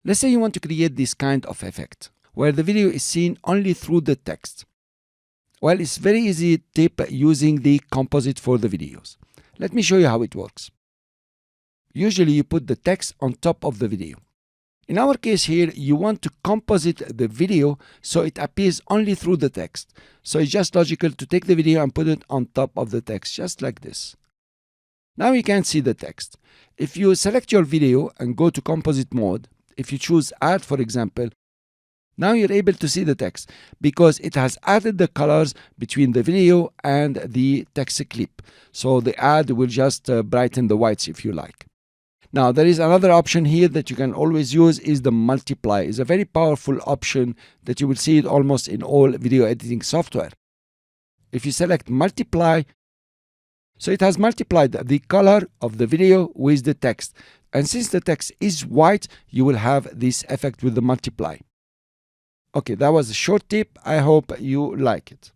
Let's say you want to create this kind of effect, where the video is seen only through the text. Well, it's very easy tip using the composite for the videos. Let me show you how it works. Usually you put the text on top of the video. In our case here, you want to composite the video so it appears only through the text. So it's just logical to take the video and put it on top of the text, just like this. Now you can see the text. If you select your video and go to composite mode, if you choose add, for example, now you're able to see the text because it has added the colors between the video and the text clip. So the add will just brighten the whites if you like. Now there is another option here that you can always use, is the multiply. It's a very powerful option that you will see it almost in all video editing software. If you select multiply, so it has multiplied the color of the video with the text. And since the text is white, you will have this effect with the multiply. Okay, that was a short tip. I hope you like it.